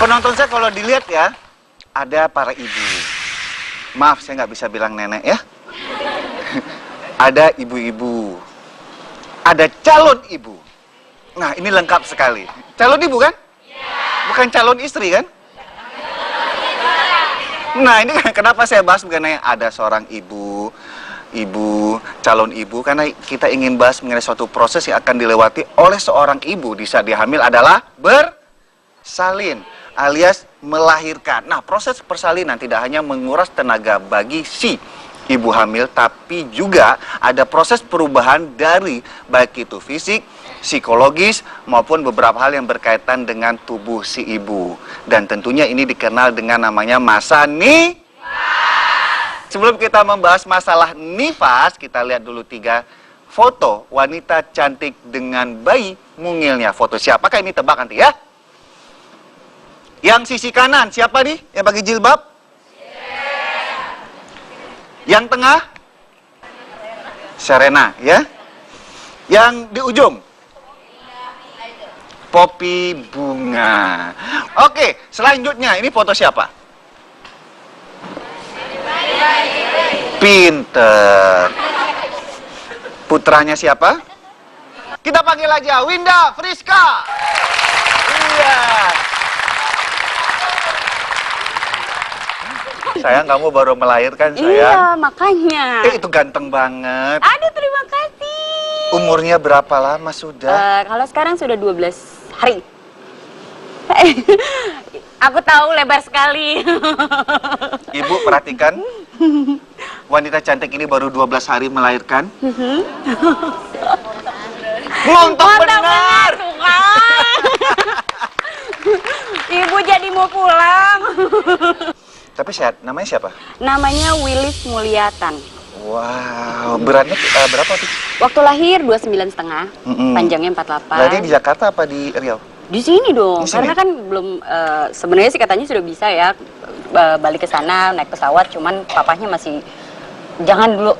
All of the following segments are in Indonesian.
Penonton saya kalau dilihat ya, ada para ibu. Maaf, saya nggak bisa bilang nenek ya. Ada ibu-ibu. Ada calon ibu. Nah, ini lengkap sekali. Calon ibu kan? Bukan calon istri kan? Nah, ini kenapa saya bahas mengenai ada seorang ibu, calon ibu, karena kita ingin bahas mengenai suatu proses yang akan dilewati oleh seorang ibu di saat dia hamil adalah bersalin alias melahirkan. Nah, proses persalinan tidak hanya menguras tenaga bagi si ibu hamil, tapi juga ada proses perubahan dari baik itu fisik, psikologis, maupun beberapa hal yang berkaitan dengan tubuh si ibu. Dan tentunya ini dikenal dengan namanya masa nifas. Sebelum kita membahas masalah nifas, kita lihat dulu 3 foto wanita cantik dengan bayi mungilnya. Foto siapakah ini, tebak nanti ya? Yang sisi kanan, siapa nih yang pakai jilbab? Yang tengah? Serena, ya? Yang di ujung? Poppy Bunga. Oke, selanjutnya ini foto siapa? Pinter. Putranya siapa? Kita panggil aja Winda Friska. Iya. Sayang, kamu baru melahirkan, sayang. Iya, makanya. Itu ganteng banget. Aduh, terima kasih. Umurnya berapa lama sudah? Kalau sekarang sudah 12 hari. Aku tahu lebar sekali. Ibu perhatikan. Wanita cantik ini baru 12 hari melahirkan. Montok benar. Ibu jadi mau pulang. Tapi sehat, namanya siapa? Namanya Willis Mulyatan. Wow, beratnya berapa tuh? Waktu lahir 29,5, panjangnya 48. Berarti di Jakarta apa di Riau? Di sini dong, di sini? karena kan belum, sebenarnya sih katanya sudah bisa ya balik ke sana naik pesawat, cuman papahnya masih jangan dulu,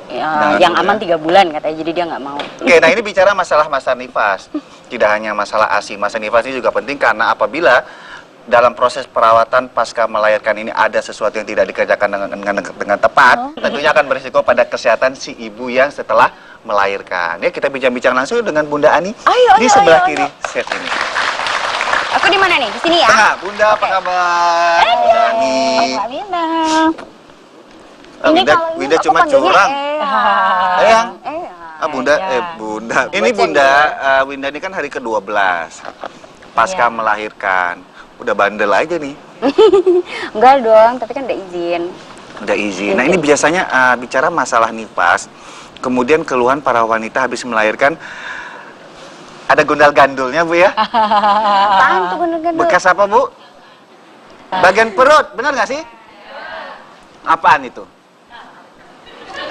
yang aman 3 bulan katanya, jadi dia nggak mau. Oke, nah ini bicara masalah masa nifas. Tidak hanya masalah ASI, masa nifas ini juga penting karena apabila dalam proses perawatan pasca melahirkan ini ada sesuatu yang tidak dikerjakan dengan tepat, tentunya akan berisiko pada kesehatan si ibu yang setelah melahirkan. Ya, kita bincang-bincang langsung dengan Bunda Ani di sebelah kiri set ini. Aku di mana nih? Di sini ya? Tengah, Bunda, apa kabar? Bunda Ani. Mbak Winda. Winda cuma curang. Eyang. Bunda, Ya. Bunda. Ini Bunda, Winda ini kan hari ke-12 pasca melahirkan. Udah bandel aja nih. Enggak dong, tapi kan udah izin. Udah izin. Nah, ini biasanya bicara masalah nifas, kemudian keluhan para wanita habis melahirkan, ada gondal-gandulnya, Bu ya? Apaan tuh gondol-gondol? Bekas apa, Bu? Bagian perut, benar nggak sih? Apaan itu?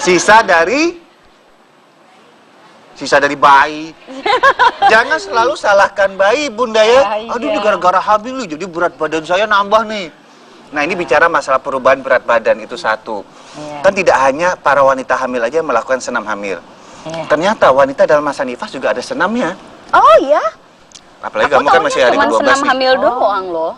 Sisa dari bayi. Jangan selalu salahkan bayi, Bunda ya. Aduh, ini gara-gara hamil nih, jadi berat badan saya nambah nih. Nah, ini bicara masalah perubahan berat badan itu satu. Kan tidak hanya para wanita hamil aja yang melakukan senam hamil. Ternyata wanita dalam masa nifas juga ada senamnya. Oh iya? Apalagi kamu kan masih hari ke-12 senam nih. hamil doang loh.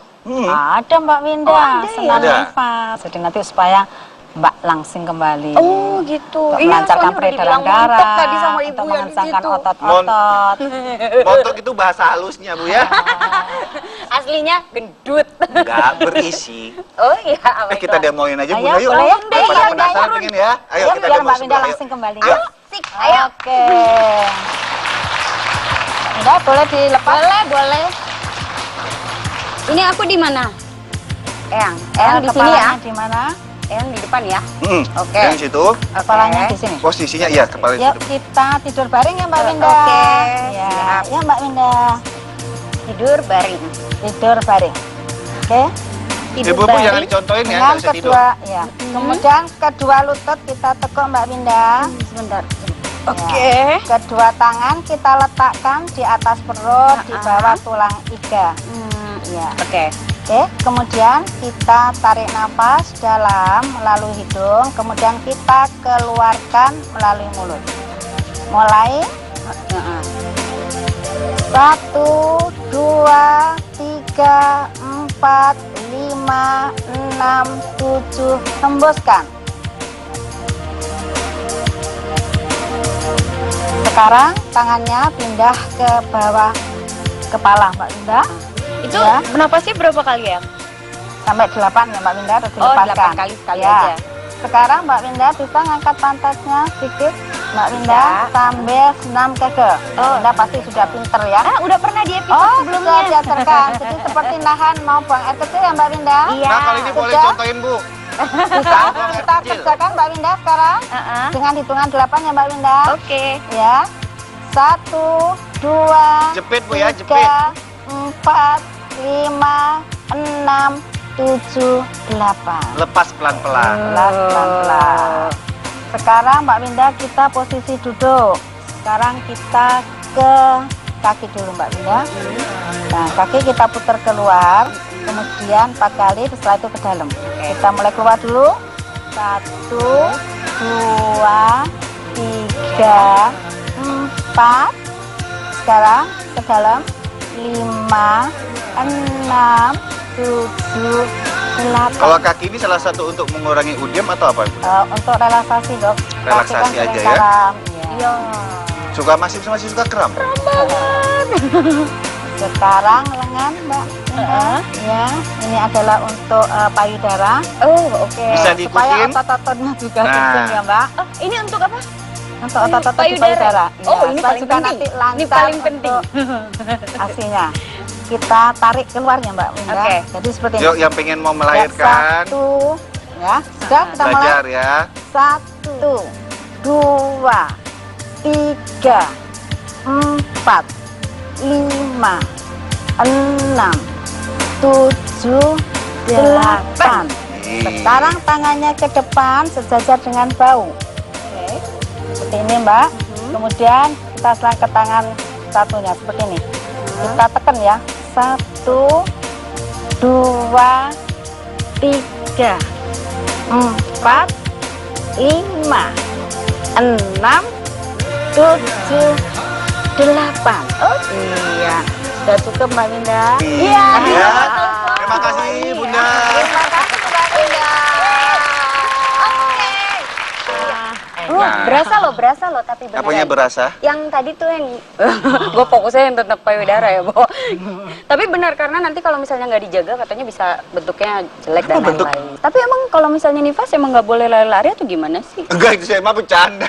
Ada Mbak Winda, ada senam ya? nifas. Jadi nanti supaya Mbak langsing kembali. Oh gitu. Untuk melancarkan peredaran darah, tadi sama ibu untuk yang mengencangkan gitu. otot-otot. Montok itu bahasa halusnya, Bu ya. Aslinya gendut. Enggak berisi. Oh iya. Kita demoin aja, Bunda, Ayo, yuk. boleh ya? Daripada Ayo, penasaran ayo. pengen ya. Ayo, Ayo, kita biar demo Mbak Winda sebelah, yuk. langsing kembali. Yuk. Asik, ayo. Oke. Udah, boleh dilepas? Boleh. Ini aku di mana? Eyang di sini Kepalanya ya. di mana? Eyang di depan ya. Oke. Yang situ, Kepalanya di sini. posisinya iya, kepala di Yuk situ. kita tidur bareng ya Mbak Winda. Oke, Ya, siap. ya Mbak Winda. Tidur baring. Tidur bareng. Oke. Ibu-ibu jangan dicontohin ya, Dengan nggak bisa tidur. kedua, ya. Kemudian kedua lutut kita tekuk Mbak Winda. Sebentar. Ya. Kedua tangan kita letakkan di atas perut, di bawah tulang iga. Ya. Oke. Oke, kemudian kita tarik nafas dalam melalui hidung, kemudian kita keluarkan melalui mulut. Mulai. 1, 2, 3, 4, 4, 5, 6, 7, hembuskan. Sekarang tangannya pindah ke bawah kepala Mbak Winda. Itu Ya. bernapasnya berapa kali ya? Sampai 8 ya Mbak Winda, terus Oh, dilepaskan. 8 kali sekali Ya. aja. Sekarang Mbak Winda bisa ngangkat pantatnya sedikit Mbak Winda Ya. sambil senam keke. Mbak Winda pasti sudah pinter ya. Ah, udah pernah di episode Oh, sebelumnya. sudah diajarkan. Jadi seperti nahan mau buang air kecil ya Mbak Winda. Iya. Nah, kali ini boleh Sudah? contohin, Bu. Bisa kita kerjakan Mbak Winda sekarang Heeh. dengan hitungan 8 ya Mbak Winda. Oke. Ya. 1, 2, Jepit, Bu, ya, 3, 4, 5, 6, 7, 8. Lepas pelan-pelan. Pelan-pelan. Sekarang Mbak Winda kita posisi duduk. Sekarang kita ke kaki dulu Mbak Winda. Nah, kaki kita putar keluar, kemudian 4 kali, setelah itu ke dalam. Kita mulai keluar dulu. 1, 2, 3, 4. Sekarang ke dalam. 5, 6, 7, 8. Kalau kaki ini salah satu untuk mengurangi udium atau apa, Bu? Untuk relaksasi dok. Relaksasi Kaki kan aja sering ya? karam, Iya. Masih suka kram? Sekarang lengan mbak. Ya, ini adalah untuk payudara. Oh, oke. Bisa Supaya diikutin? otot-ototnya juga Nah. kenceng ya mbak. Oh, ini untuk apa? Untuk otot-otot di payudara. Oh, Ya, ini supaya paling juga penting. nanti lancar Ini paling penting. untuk asinya. Kita tarik keluarnya mbak Winda. Oke. Jadi seperti Yuk, ini. yang pengen mau Ya, melahirkan, 1, ya, sudah kita mulai. belajar ya. 1, 2, 3, 4, 5, 6, 7, 8. Sekarang tangannya ke depan sejajar dengan bahu. Oke. Seperti ini mbak. Kemudian kita selang ke tangan satunya seperti ini. Kita tekan ya. 1, 2, 3, 4, 5, 6, 7, 8. Oh iya. Sudah cukup Mbak Winda? Iya. Ya. Terima kasih, Bunda. Terima kasih Mbak Winda. Nah. Berasa loh, tapi beneran. Apanya berasa? Yang tadi tuh yang gue fokusnya yang tentang payudara ya, Bo. Tapi benar karena nanti kalau misalnya nggak dijaga katanya bisa bentuknya jelek dan Apa bentuk? lain-lain. Tapi emang kalau misalnya nifas emang nggak boleh lari-lari atau gimana sih? Enggak, itu saya mah bercanda.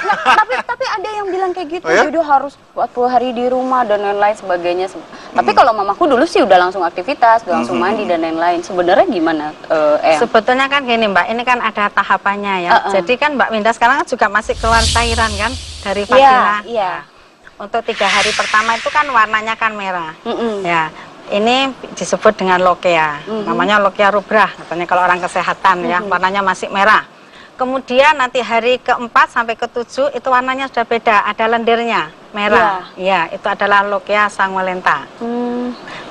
tapi ada yang bilang kayak gitu, Oh ya? jadi harus 40 hari di rumah dan lain-lain sebagainya. Tapi kalau mamaku dulu sih udah langsung aktivitas, udah langsung mandi dan lain-lain. Sebenarnya gimana? Sebetulnya kan gini Mbak, ini kan ada tahapannya ya. Jadi kan Mbak Winda sekarang juga masih keluar cairan kan dari vagina. Iya. Untuk 3 hari pertama itu kan warnanya kan merah. Mm-mm. Ya, ini disebut dengan lokea. Namanya lokea rubrah, katanya kalau orang kesehatan ya, warnanya masih merah. Kemudian nanti hari ke-4 sampai ke-7 itu warnanya sudah beda, ada lendirnya merah. Iya, itu adalah lokea sanguinolenta.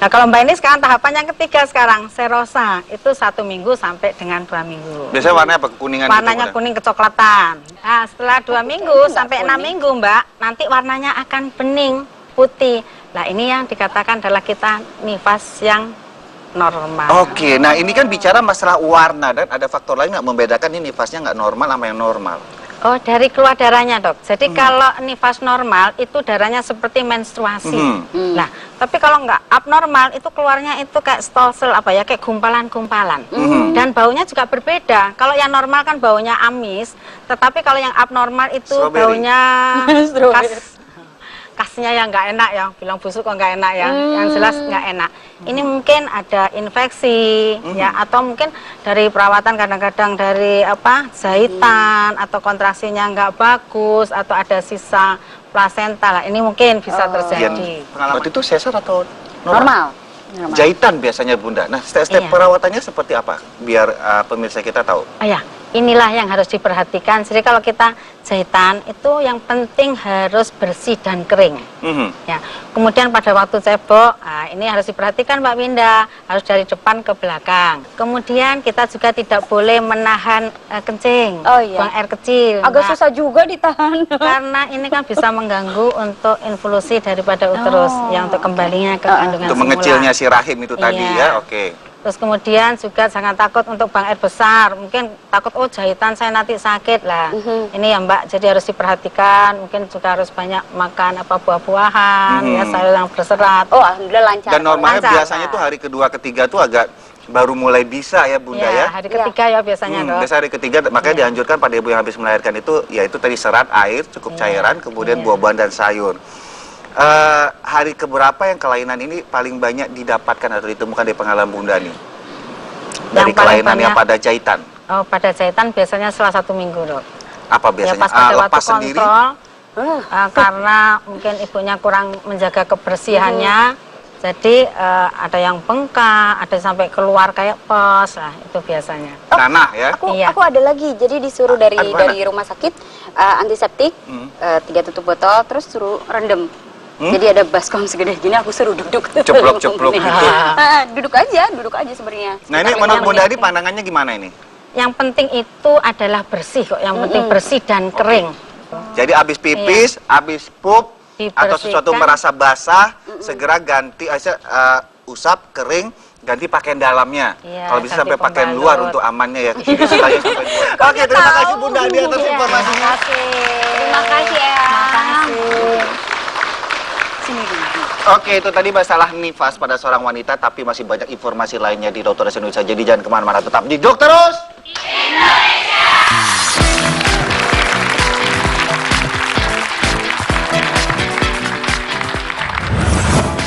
Nah, kalau Mbak ini sekarang tahapan yang ketiga sekarang, serosa. Itu 1 minggu sampai dengan 2 minggu. Biasanya warnanya apa? Kekuningan Warnanya gitu, kuning kecoklatan. Nah, setelah 2 minggu sampai 6 minggu, Mbak, nanti warnanya akan bening, putih. Nah, ini yang dikatakan adalah kita nifas yang normal. Oke, nah ini kan bicara masalah warna dan ada faktor lain nggak membedakan ini nifasnya nggak normal sama yang normal? Oh, dari keluar darahnya, Dok. Jadi kalau nifas normal itu darahnya seperti menstruasi. Nah, tapi kalau nggak abnormal itu keluarnya itu kayak stolsel apa ya, kayak gumpalan-gumpalan. Dan baunya juga berbeda. Kalau yang normal kan baunya amis, tetapi kalau yang abnormal itu Strawberry. baunya Strawberry. kasnya yang nggak enak ya, bilang busuk kok nggak enak ya, yang jelas nggak enak. Ini mungkin ada infeksi ya, atau mungkin dari perawatan kadang-kadang dari apa jahitan atau kontraksinya nggak bagus atau ada sisa plasenta lah. Ini mungkin bisa terjadi. Pengalaman itu sesar atau Normal. Jahitan biasanya Bunda. Nah, step-step Iya. perawatannya seperti apa? Biar pemirsa kita tahu. Oh ya, inilah yang harus diperhatikan. Jadi kalau kita jahitan itu yang penting harus bersih dan kering. Ya. Kemudian pada waktu cebok, ini harus diperhatikan Mbak Winda, harus dari depan ke belakang. Kemudian kita juga tidak boleh menahan kencing, Oh, iya. buang air kecil. Agak Mbak. susah juga ditahan. Karena ini kan bisa mengganggu untuk involusi daripada uterus, yang untuk kembalinya ke kandungan Untuk semula. mengecilnya si rahim itu tadi Iya. ya, oke. Terus kemudian juga jangan takut untuk buang air besar. Mungkin takut oh jahitan saya nanti sakit lah. Ini ya Mbak, jadi harus diperhatikan. Mungkin juga harus banyak makan buah-buahan, ya sayur yang berserat. Oh, alhamdulillah lancar. Dan normalnya Lancar, biasanya tuh hari kedua ketiga tuh agak baru mulai bisa ya Bunda ya. Hari ketiga ya biasanya Dok. Biasa hari ketiga makanya dianjurkan pada ibu yang habis melahirkan itu yaitu tadi serat, air, cukup cairan, kemudian buah-buahan dan sayur. Hari keberapa yang kelainan ini paling banyak didapatkan atau ditemukan di pengalaman Bunda nih? Dari Yang paling kelainan yang banyak- pada jahitan. Oh, pada jahitan biasanya setelah 1 minggu Dok. Apa Ya biasanya? pas pada waktu Lepas sendiri? kontrol, karena mungkin ibunya kurang menjaga kebersihannya. Jadi ada yang bengkak, ada sampai keluar kayak pos, lah itu biasanya. Nanah ya. Iya. Aku ada lagi. Jadi disuruh dari Gimana? rumah sakit antiseptik 3 tutup botol, terus suruh rendem. Jadi ada baskom segede gini, aku suruh duduk. Ceplok-ceplok gitu. Duduk aja sebenarnya. Nah ini Sekitar menurut 5 Bunda menit. Adi pandangannya gimana ini? Yang penting itu adalah bersih kok, yang penting bersih dan kering. Jadi abis pipis, abis pup, atau sesuatu Dibersihkan. merasa basah, segera ganti usap, kering, ganti pakaian dalamnya. Iya, Kalau bisa ganti sampai pakaian pembalut. luar untuk amannya ya. Istilahnya sampai luar. Oke, terima kasih Bunda Adi atas Iya, informasinya. terima kasih. Terima kasih ya. Makasih. Sini dulu. Oke, itu tadi masalah nifas pada seorang wanita, tapi masih banyak informasi lainnya di Dokter Indonesia. Jadi jangan kemana-mana, tetap di Dokter Terus.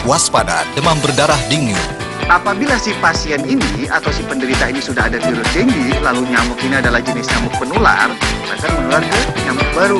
Waspada demam berdarah dingin. Apabila si pasien ini atau si penderita ini sudah ada virus dengue, lalu nyamuk ini adalah jenis nyamuk penular, maka menular ke nyamuk baru.